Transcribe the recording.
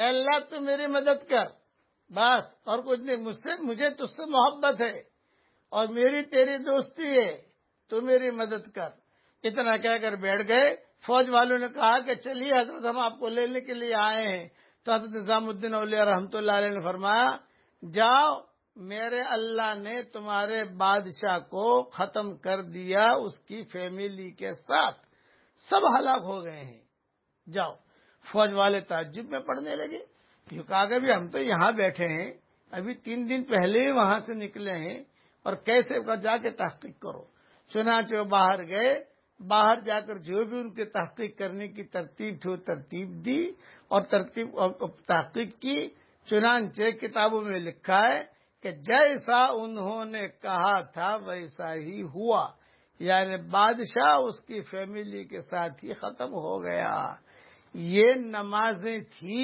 اے اللہ تو میری مدد کر، بس اور کچھ نہیں، مجھے تجھ سے محبت ہے اور میری تیری دوستی ہے، تو میری مدد کر۔ اتنا کہہ کر بیٹھ گئے۔ فوج والوں نے کہا کہ چلیے حضرت ہم آپ کو لینے کے لیے آئے ہیں۔ تو حضرت نظام الدین اولیاء رحمۃ اللہ علیہ نے فرمایا جاؤ، میرے اللہ نے تمہارے بادشاہ کو ختم کر دیا، اس کی فیملی کے ساتھ سب ہلاک ہو گئے ہیں، جاؤ۔ فوج والے تعجب میں پڑنے لگے، کیوں کہا کہ بھی ہم تو یہاں بیٹھے ہیں، ابھی 3 دن پہلے ہی وہاں سے نکلے ہیں، اور کیسے جا کے تحقیق کرو۔ چنانچہ وہ باہر گئے، باہر جا کر جو بھی ان کے تحقیق کرنے کی ترتیب تھی وہ ترتیب دی اور تحقیق کی۔ چنانچہ کتابوں میں لکھا ہے کہ جیسا انہوں نے کہا تھا ویسا ہی ہوا، یعنی بادشاہ اس کی فیملی کے ساتھ ہی ختم ہو گیا۔ یہ نمازیں تھی